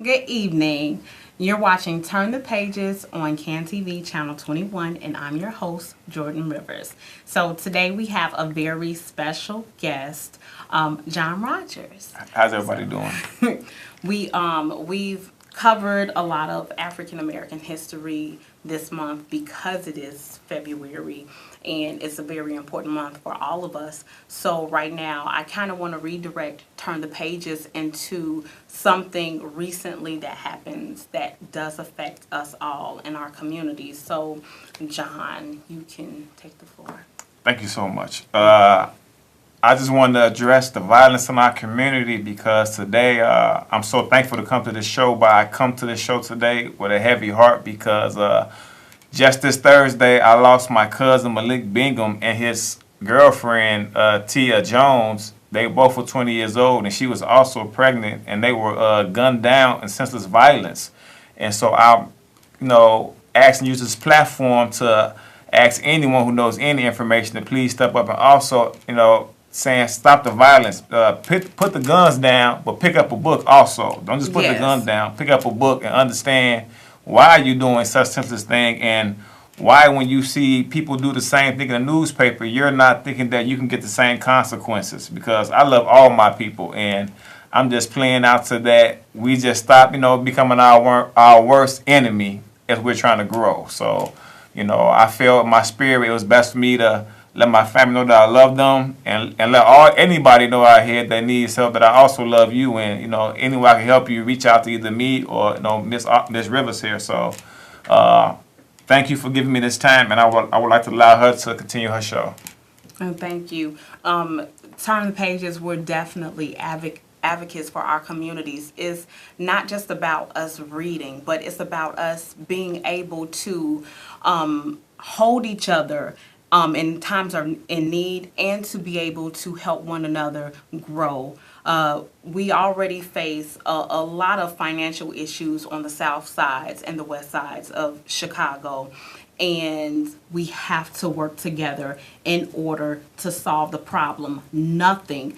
Good evening. You're watching Turn the Pages on CAN TV Channel 21, and I'm your host, Jordan Rivers. So today we have a very special guest, John Rogers. How's everybody doing? We've covered a lot of African American history this month because it is February and it's a very important month for all of us. So right now I kind of want to redirect Turn the Pages into something recently that happens that does affect us all in our communities. So John, you can take the floor. Thank you so much. I just wanted to address the violence in our community because today I'm so thankful to come to this show, but I come to this show today with a heavy heart because just this Thursday I lost my cousin Malik Bingham and his girlfriend Tia Jones. They both were 20 years old and she was also pregnant, and they were gunned down in senseless violence. And so I'm, asking you this platform to ask anyone who knows any information to please step up, and also, saying stop the violence. Put the guns down, but pick up a book also. Don't just put the guns down. Pick up a book and understand why you're doing such senseless thing, and why when you see people do the same thing in the newspaper, you're not thinking that you can get the same consequences. Because I love all my people, and I'm just playing out to that we just stop, becoming our worst enemy as we're trying to grow. So, I felt in my spirit it was best for me to let my family know that I love them, and let anybody know out here that needs help that I also love you, and any way I can help you, reach out to either me or Miss Rivers here. So thank you for giving me this time, and I would like to allow her to continue her show. And thank you. Turn the Pages, we're definitely advocates for our communities. Is not just about us reading, but it's about us being able to hold each other in times of in need, and to be able to help one another grow. We already face a lot of financial issues on the south sides and the west sides of Chicago, and we have to work together in order to solve the problem. Nothing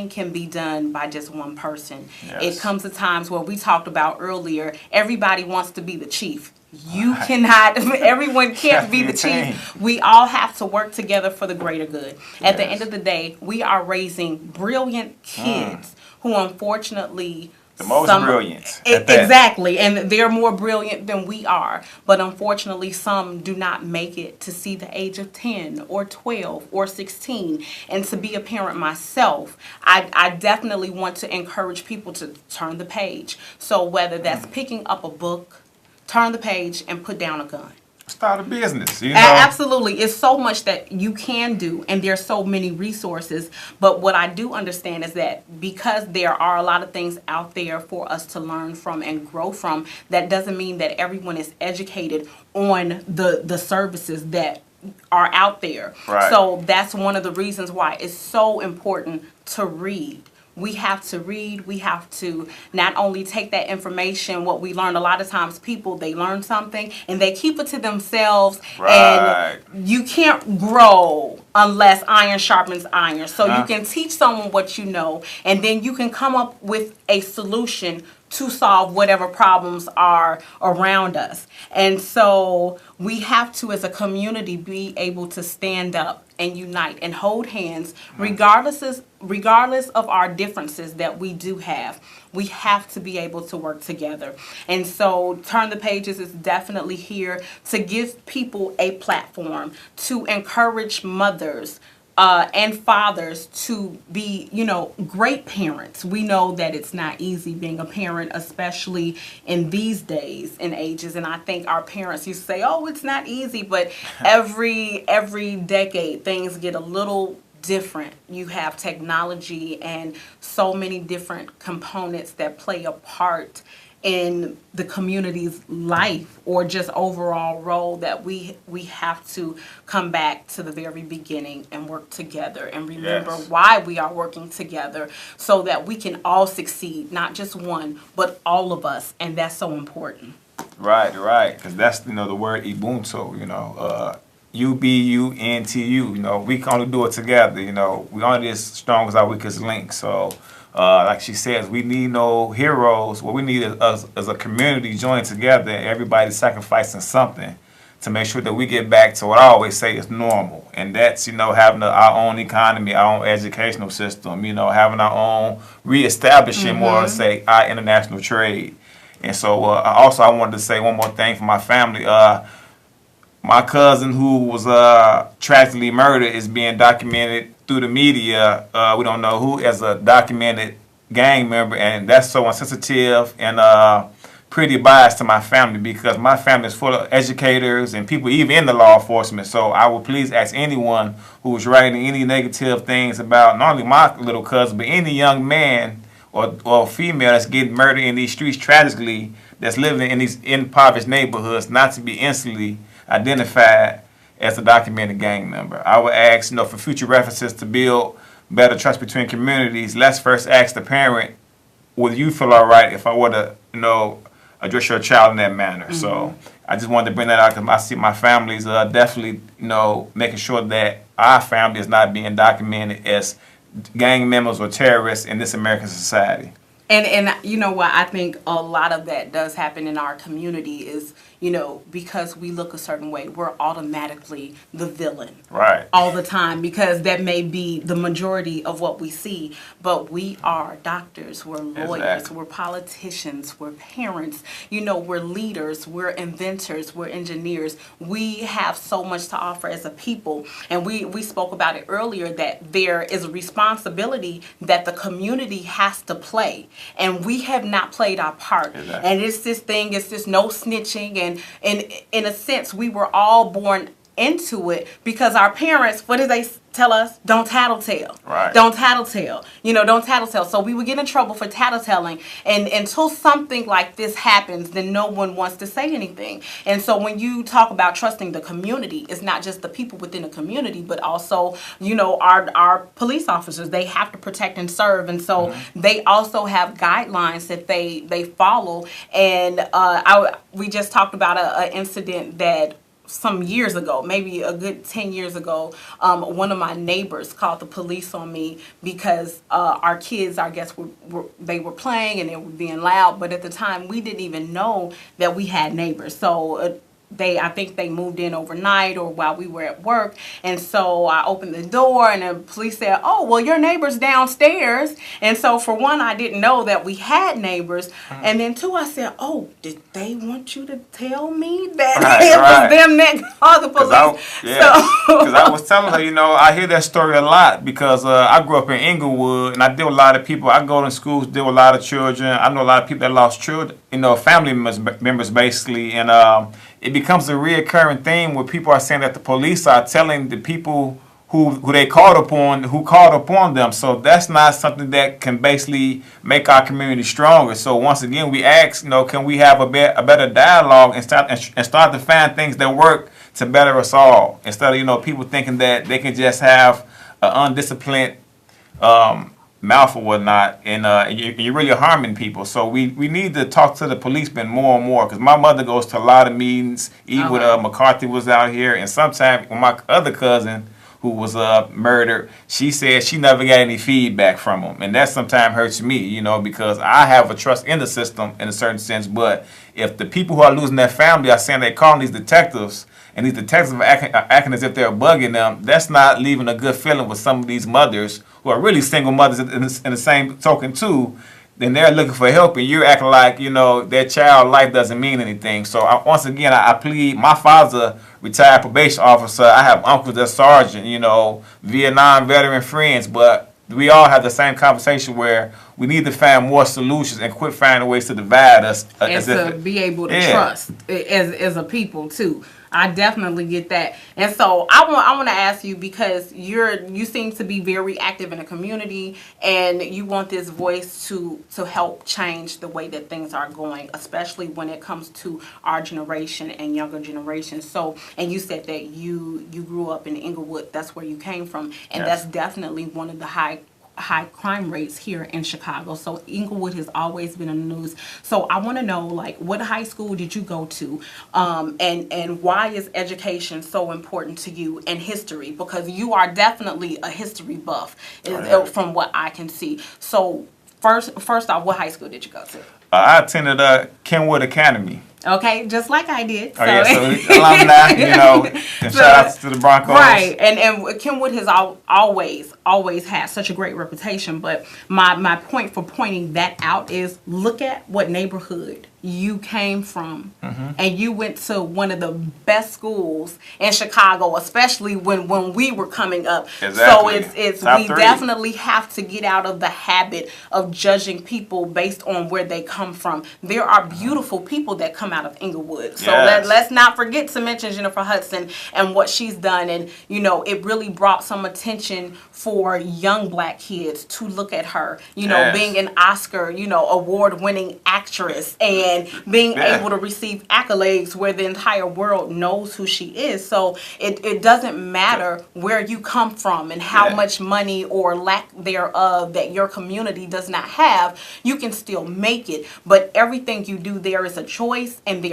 can be done by just one person. Yes. It comes to times where we talked about earlier, everybody wants to be the chief. You cannot, everyone can't be the chief. We all have to work together for the greater good. At the end of the day, we are raising brilliant kids who unfortunately... The most brilliant. Exactly, and they're more brilliant than we are. But unfortunately, some do not make it to see the age of 10 or 12 or 16. And to be a parent myself, I definitely want to encourage people to turn the page. So whether that's picking up a book, turn the page, and put down a gun. Start a business, Absolutely. It's so much that you can do, and there's so many resources. But what I do understand is that because there are a lot of things out there for us to learn from and grow from, that doesn't mean that everyone is educated on the services that are out there. Right. So that's one of the reasons why it's so important to read. We have to read. We have to not only take that information, what we learn. A lot of times people, they learn something and they keep it to themselves. Right. And you can't grow unless iron sharpens iron. So you can teach someone what you know, and then you can come up with a solution to solve whatever problems are around us. And so we have to, as a community, be able to stand up and unite and hold hands, regardless of our differences that we do have. We have to be able to work together. And so Turn the Pages is definitely here to give people a platform, to encourage mothers and fathers to be, great parents. We know that it's not easy being a parent, especially in these days and ages. And I think our parents used to say, "Oh, it's not easy," but every decade things get a little different. You have technology and so many different components that play a part in the community's life, or just overall role, that we have to come back to the very beginning and work together and remember why we are working together, so that we can all succeed, not just one, but all of us. And that's so important. Right. Because that's, the word Ubuntu, UBUNTU. We can only do it together. We only as strong as our weakest link. So Like she says, we need no heroes. What we need is us as a community joining together, and everybody sacrificing something to make sure that we get back to what I always say is normal. And that's, having our own economy, our own educational system, having our own, reestablishing more, say, our international trade. And so I wanted to say one more thing for my family. My cousin who was tragically murdered is being documented through the media. We don't know who, as a documented gang member, and that's so insensitive and pretty biased to my family, because my family is full of educators and people even in the law enforcement. So I would please ask anyone who is writing any negative things about not only my little cousin, but any young man or female that's getting murdered in these streets tragically, that's living in these impoverished neighborhoods, not to be instantly identified as a documented gang member. I would ask, for future references to build better trust between communities, let's first ask the parent, would you feel all right if I were to, address your child in that manner? So I just wanted to bring that out because I see my family's definitely, making sure that our family is not being documented as gang members or terrorists in this American society. And you know what, I think a lot of that does happen in our community is, because we look a certain way, we're automatically the villain. Right. All the time, because that may be the majority of what we see. But we are doctors, we're lawyers, Exactly. we're politicians, we're parents, we're leaders, we're inventors, we're engineers. We have so much to offer as a people. And we spoke about it earlier, that there is a responsibility that the community has to play. And we have not played our part. Exactly. And it's this no snitching. And in a sense, we were all born into it because our parents, what did they tell us? Don't tattletale. Right. Don't tattletale. Don't tattletale. So we would get in trouble for tattletelling. And until something like this happens, then no one wants to say anything. And so when you talk about trusting the community, it's not just the people within the community, but also, our police officers. They have to protect and serve. And so they also have guidelines that they follow. And we just talked about an incident that some years ago, maybe a good 10 years ago, one of my neighbors called the police on me because our kids, I guess, they were playing and they were being loud. But at the time, we didn't even know that we had neighbors. So I think they moved in overnight or while we were at work. And so I opened the door and the police said, "Oh, well, your neighbor's downstairs." And so for one, I didn't know that we had neighbors. And then two, I said, "Oh, did they want you to tell me that it was them that called the police?" Because I was telling her, I hear that story a lot because I grew up in Inglewood and I deal with a lot of people. I go to schools, deal with a lot of children. I know a lot of people that lost children, family members basically. And it becomes a reoccurring theme where people are saying that the police are telling the people who they called upon them. So that's not something that can basically make our community stronger. So once again, we ask, can we have a better dialogue and start to find things that work to better us all, instead of people thinking that they can just have an undisciplined mouth or whatnot, and you're really harming people. So we need to talk to the policemen more and more, because my mother goes to a lot of meetings, even when McCarthy was out here, and sometimes when my other cousin who was murdered, she said she never got any feedback from him, and that sometimes hurts me, because I have a trust in the system in a certain sense. But if the people who are losing their family are saying they're calling these detectives, and these detectives are acting as if they're bugging them, that's not leaving a good feeling with some of these mothers who are really single mothers in the same token too. Then they're looking for help, and you're acting like, their child life doesn't mean anything. So once again, I plead. My father's a retired probation officer. I have uncles that's sergeant, Vietnam veteran friends, but we all have the same conversation where we need to find more solutions and quit finding ways to divide us. And to be able to trust as a people too. I definitely get that. And so I want to ask you, because you seem to be very active in the community, and you want this voice to help change the way that things are going, especially when it comes to our generation and younger generations. So, and you said that you grew up in Inglewood, that's where you came from, and that's definitely one of the high crime rates here in Chicago. So Inglewood has always been in the news. So I want to know, what high school did you go to? And why is education so important to you, and history? Because you are definitely a history buff, from what I can see. So first off, what high school did you go to? I attended Kenwood Academy. Okay, just like I did. So. Oh, yeah, so alumni, and shout outs to the Broncos. Right, and Kenwood has always had such a great reputation, but my point for pointing that out is look at what neighborhood you came from, and you went to one of the best schools in Chicago, especially when we were coming up. Exactly. So it's Top we three. definitely have to get out of the habit of judging people based on where they come from. There are beautiful people that come out of Inglewood. So Yes. let's not forget to mention Jennifer Hudson and what she's done. And, it really brought some attention for young black kids to look at her, Yes. being an Oscar, award-winning actress and being able to receive accolades where the entire world knows who she is. So it doesn't matter where you come from and how much money or lack thereof that your community does not have, you can still make it. But everything you do, there is a choice, and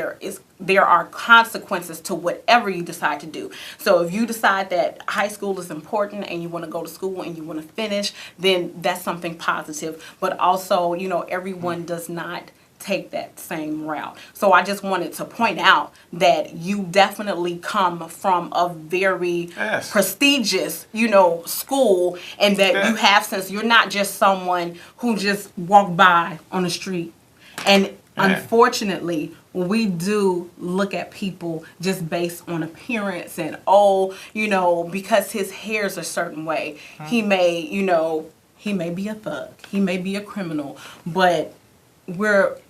there are consequences to whatever you decide to do. So if you decide that high school is important and you want to go to school and you want to finish, then that's something positive. But also, everyone does not take that same route. So I just wanted to point out that you definitely come from a very prestigious, school, and that you have sense. You're not just someone who just walked by on the street. And unfortunately, we do look at people just based on appearance and, because his hair's a certain way, he may be a thug, he may be a criminal, but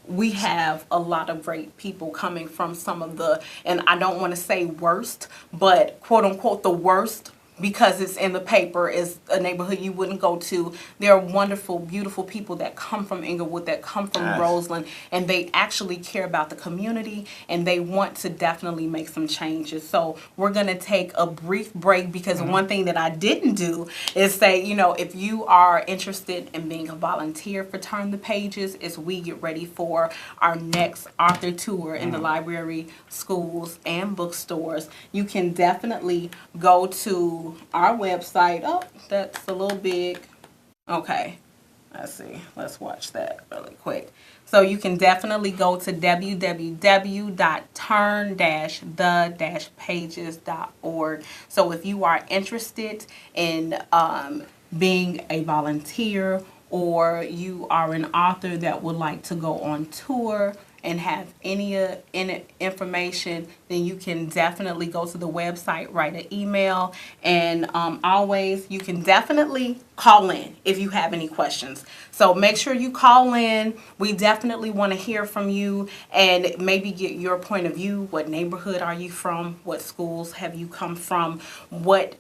we have a lot of great people coming from some of the, and I don't want to say worst, but quote unquote the worst, because it's in the paper, is a neighborhood you wouldn't go to. There are wonderful, beautiful people that come from Inglewood, that come from Roseland, and they actually care about the community, and they want to definitely make some changes. So we're going to take a brief break, because one thing that I didn't do is say, if you are interested in being a volunteer for Turn the Pages, as we get ready for our next author tour in the library, schools, and bookstores, you can definitely go to our website. Oh, that's a little big. Okay, let's see. Let's watch that really quick. So you can definitely go to www.turn-the-pages.org. So if you are interested in being a volunteer, or you are an author that would like to go on tour and have any information, then you can definitely go to the website, write an email, and always you can definitely call in if you have any questions. So make sure you call in. We definitely want to hear from you and maybe get your point of view. What neighborhood are you from? What schools have you come from? What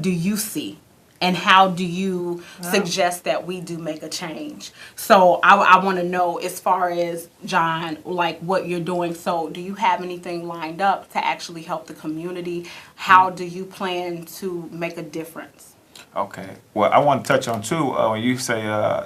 do you see? And how do you suggest that we do make a change? So I want to know, as far as, John, like what you're doing. So do you have anything lined up to actually help the community? How do you plan to make a difference? Okay. Well, I want to touch on, too, when you say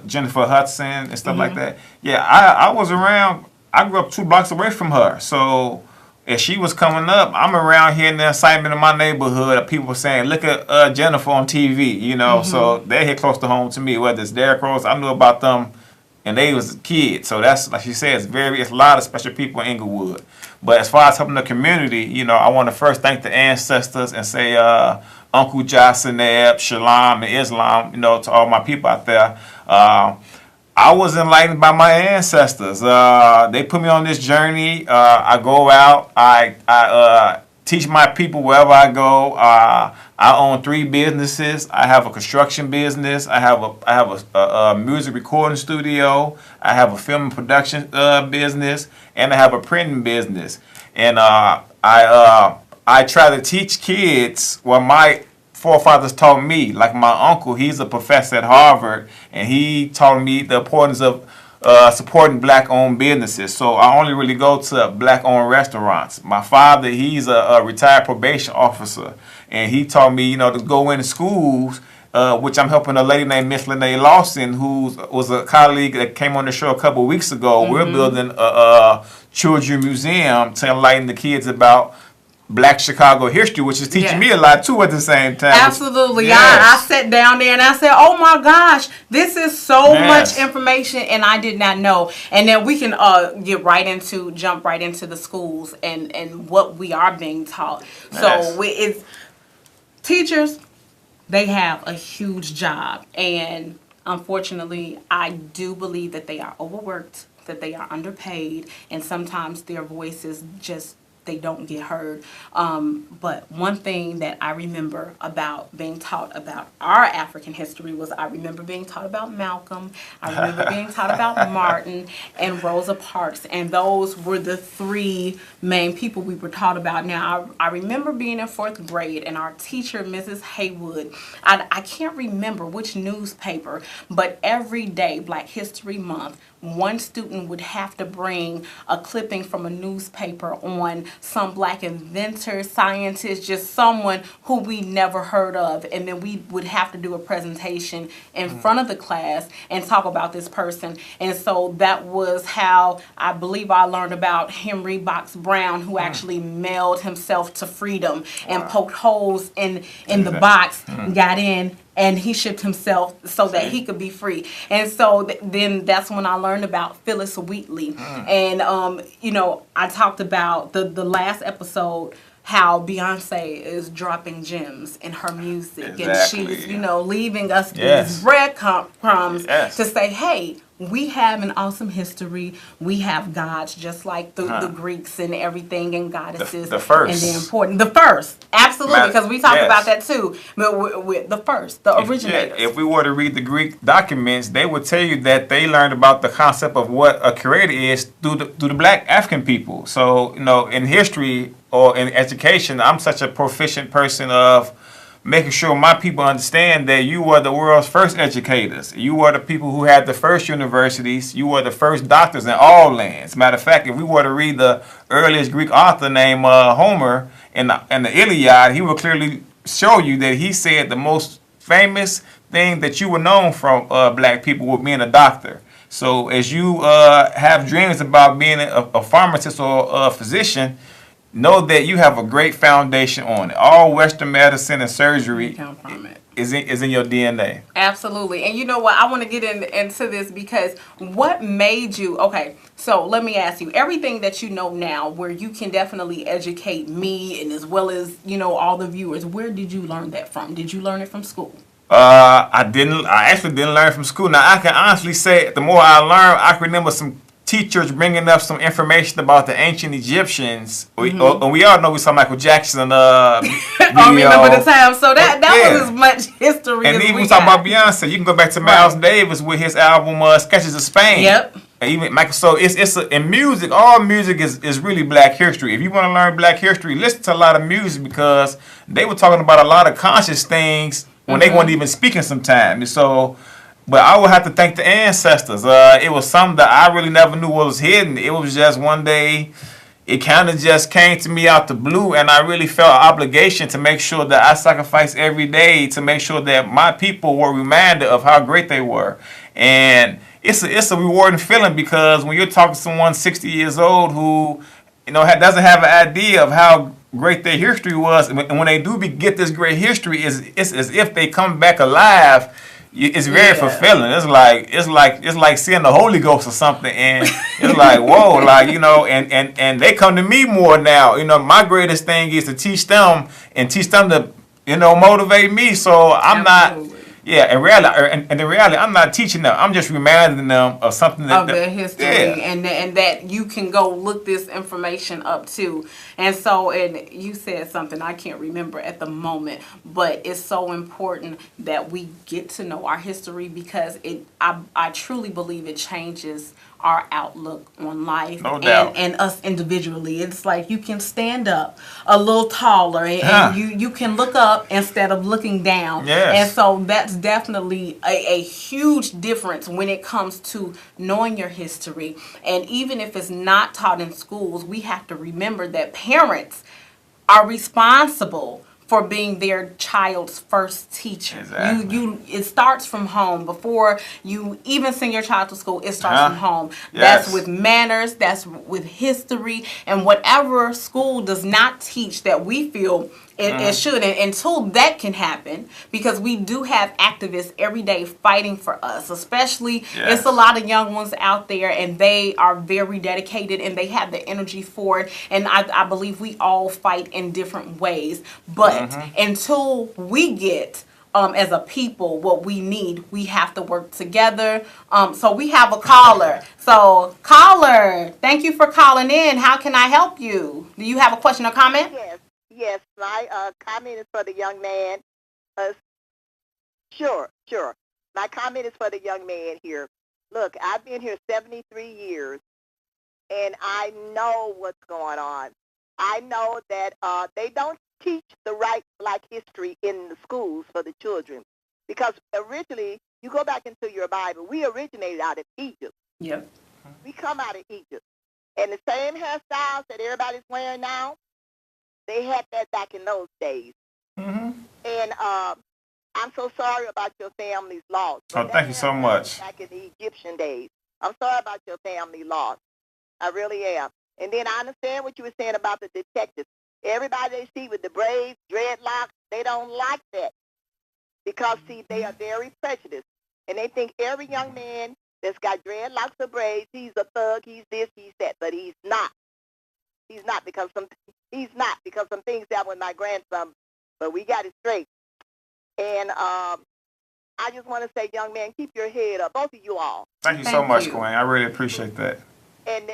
Jennifer Hudson and stuff like that. Yeah, I was around. I grew up 2 blocks away from her. So as she was coming up, I'm around hearing the excitement in my neighborhood of people saying, look at Jennifer on TV, So they hit close to home to me, whether it's Derrick Rose. I knew about them, and they was kids. So that's, like she said, it's a lot of special people in Inglewood. But as far as helping the community, I want to first thank the ancestors and say Uncle Jasineb, Shalom, and Islam, to all my people out there. I was enlightened by my ancestors. They put me on this journey. I go out. I teach my people wherever I go. I own 3 businesses. I have a construction business. I have a music recording studio. I have a film and production business, and I have a printing business. And I try to teach kids what my forefathers taught me. Like my uncle, he's a professor at Harvard, and he taught me the importance of supporting black-owned businesses. So I only really go to black-owned restaurants. My father, he's a retired probation officer, and he taught me, to go into schools, which I'm helping a lady named Miss Lene Lawson, who was a colleague that came on the show a couple of weeks ago. We're building a children's museum to enlighten the kids about Black Chicago history, which is teaching me a lot too at the same time. Absolutely. Yes. I sat down there and I said, oh my gosh, this is so much information and I did not know. And then we can jump right into the schools and what we are being taught. So it's teachers, they have a huge job. And unfortunately, I do believe that they are overworked, that they are underpaid, and sometimes their voices just they don't get heard. But one thing that I remember about being taught about our African history was I remember being taught about Malcolm, I remember being taught about Martin and Rosa Parks, and those were the three main people we were taught about. Now, I remember being in 4th grade and our teacher, Mrs. Haywood, I can't remember which newspaper, but every day, Black History Month, one student would have to bring a clipping from a newspaper on some Black inventor, scientist, just someone who we never heard of. And then we would have to do a presentation in front of the class and talk about this person. And so that was how I believe I learned about Henry Box Brown, who actually mailed himself to freedom and poked holes in the box, got in, and he shipped himself so that he could be free. And so then that's when I learned about Phyllis Wheatley. And, I talked about the last episode, how Beyonce is dropping gems in her music. And she's, leaving us these breadcrumbs to say, hey, we have an awesome history. We have gods just like the Greeks and everything, and goddesses. The first. And they're important. The first. Absolutely, because we talk about that too. But with the first, the originators. If we were to read the Greek documents, they would tell you that they learned about the concept of what a creator is through the Black African people. So, in history or in education, I'm such a proficient person of making sure my people understand that you were the world's first educators. You were the people who had the first universities. You were the first doctors in all lands. Matter of fact, if we were to read the earliest Greek author named Homer in the Iliad, he will clearly show you that he said the most famous thing that you were known from Black people was being a doctor. So as you have dreams about being a pharmacist or a physician, know that you have a great foundation on it. All Western medicine and surgery is in your DNA. Absolutely. And you know what? I want to get into this because what made you... Okay, so let me ask you. Everything that you know now, where you can definitely educate me and as well as, all the viewers, where did you learn that from? Did you learn it from school? I actually didn't learn from school. Now, I can honestly say the more I learn, I can remember some teachers bringing up some information about the ancient Egyptians. And we all know we saw Michael Jackson. I remember the time. So that was as much history and as even we talk got. about Beyonce. You can go back to Miles Davis with his album Sketches of Spain. Yep. And even Michael. So in music, all music is really Black history. If you want to learn Black history, listen to a lot of music because they were talking about a lot of conscious things when they weren't even speaking sometimes. So. But I would have to thank the ancestors. It was something that I really never knew what was hidden. It was just one day, it kind of just came to me out the blue, and I really felt an obligation to make sure that I sacrificed every day to make sure that my people were reminded of how great they were. And it's a rewarding feeling because when you're talking to someone 60 years old who doesn't have an idea of how great their history was, and when they do get this great history, it's as if they come back alive. It's very fulfilling. It's like seeing the Holy Ghost or something, and it's like whoa, and they come to me more now. My greatest thing is to teach them to motivate me. So I'm not. Yeah, in reality, I'm not teaching them. I'm just reminding them of something of their history, and that you can go look this information up too. And so, and you said something I can't remember at the moment, but it's so important that we get to know our history because I truly believe it changes our outlook on life and us individually. It's like you can stand up a little taller and you can look up instead of looking down. Yes. And so that's definitely a huge difference when it comes to knowing your history. And even if it's not taught in schools, we have to remember that parents are responsible for being their child's first teacher. Exactly. It starts from home. Before you even send your child to school, it starts from home. Yes. That's with manners, that's with history, and whatever school does not teach that we feel it should. And until that can happen, because we do have activists every day fighting for us, especially Yes. it's a lot of young ones out there, and they are very dedicated and they have the energy for it. And I believe we all fight in different ways. But until we get as a people what we need, we have to work together. So we have a caller. So caller, thank you for calling in. How can I help you? Do you have a question or comment? Yes. My comment is for the young man. Uh, sure. My comment is for the young man here. Look, I've been here 73 years, and I know what's going on. I know that they don't teach the right Black history in the schools for the children, because originally, you go back into your Bible, we originated out of Egypt. Yep. We come out of Egypt. And the same hairstyles that everybody's wearing now, they had that back in those days. And I'm so sorry about your family's loss. Oh, thank you so much. Back in the Egyptian days. I'm sorry about your family loss. I really am. And then I understand what you were saying about the detectives. Everybody they see with the braids, dreadlocks, they don't like that. Because, see, they are very prejudiced. And they think every young man that's got dreadlocks or braids, he's a thug, he's this, he's that. But he's not. He's not, because some things happened with my grandson, but we got it straight. And I just want to say, young man, keep your head up, both of you all. Thank you so much, Queen. I really appreciate that. And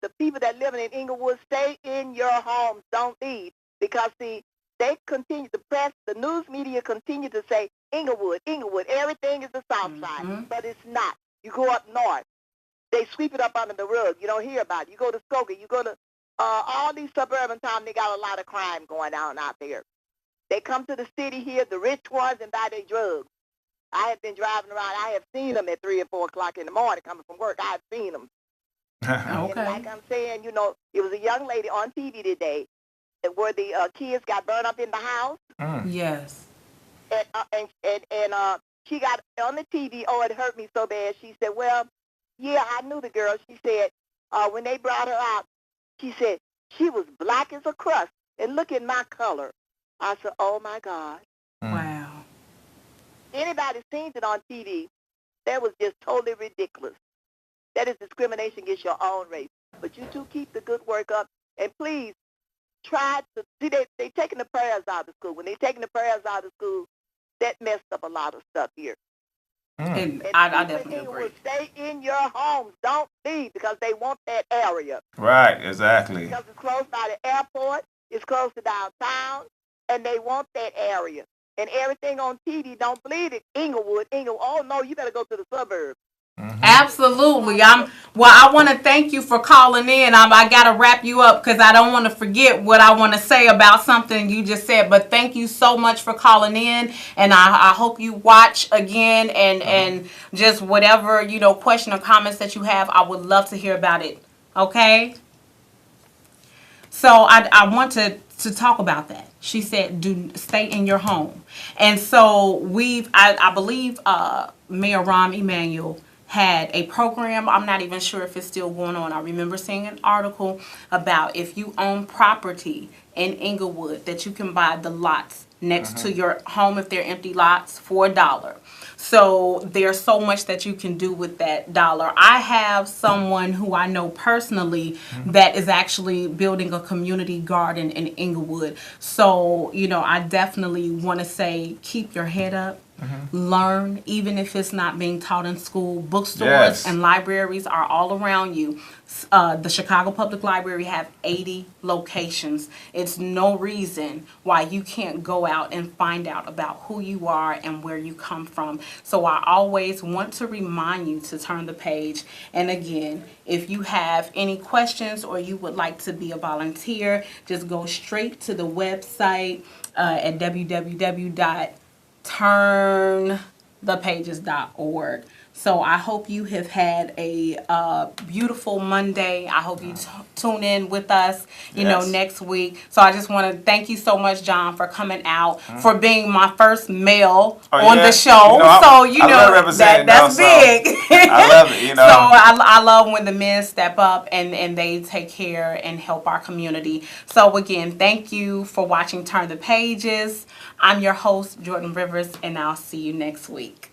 the people that live in Inglewood, stay in your homes. Don't leave. Because, see, they continue, the press, the news media continue to say, Inglewood, everything is the South Side. But it's not. You go up north, they sweep it up under the rug. You don't hear about it. You go to Skokie, you go to all these suburban towns, they got a lot of crime going on out there. They come to the city here, the rich ones, and buy their drugs. I have been driving around. I have seen them at 3 and 4 o'clock in the morning coming from work. I have seen them. And like I'm saying, it was a young lady on TV today where the kids got burned up in the house. Yes. And she got on the TV. Oh, it hurt me so bad. She said, well, yeah, I knew the girl. She said, when they brought her out, she said, she was black as a crust. And look at my color. I said, oh, my God. Wow. Anybody seen it on TV, that was just totally ridiculous. That is discrimination against your own race. But you two keep the good work up. And please, try to, see, they taking the prayers out of school. When they taking the prayers out of school, that messed up a lot of stuff here. And I definitely agree. Stay in your homes. Don't leave, because they want that area. Right, exactly. Because it's close by the airport, it's close to downtown, and they want that area. And everything on TV, don't believe it. Inglewood. Oh, no, you better go to the suburbs. Absolutely. I want to thank you for calling in. I got to wrap you up because I don't want to forget what I want to say about something you just said. But thank you so much for calling in. And I hope you watch again and just whatever, question or comments that you have, I would love to hear about it. Okay? So I want to talk about that. She said, "Do stay in your home," and so I believe Mayor Rahm Emanuel had a program. I'm not even sure if it's still going on. I remember seeing an article about if you own property in Inglewood that you can buy the lots next to your home if they're empty lots for $1. So there's so much that you can do with that $1. I have someone who I know personally that is actually building a community garden in Inglewood. So, I definitely want to say keep your head up. Learn, even if it's not being taught in school. Bookstores and libraries are all around you. The Chicago Public Library have 80 locations. It's no reason why you can't go out and find out about who you are and where you come from. So I always want to remind you to turn the page. And again, if you have any questions or you would like to be a volunteer, just go straight to the website at www.turnthepages.org. So I hope you have had a beautiful Monday. I hope you tune in with us, Yes. next week. So I just want to thank you so much, John, for coming out, for being my first male on yeah. the show. I love representing that's though, big. I love it, So I love when the men step up and they take care and help our community. So again, thank you for watching Turn the Pages. I'm your host, Jordan Rivers, and I'll see you next week.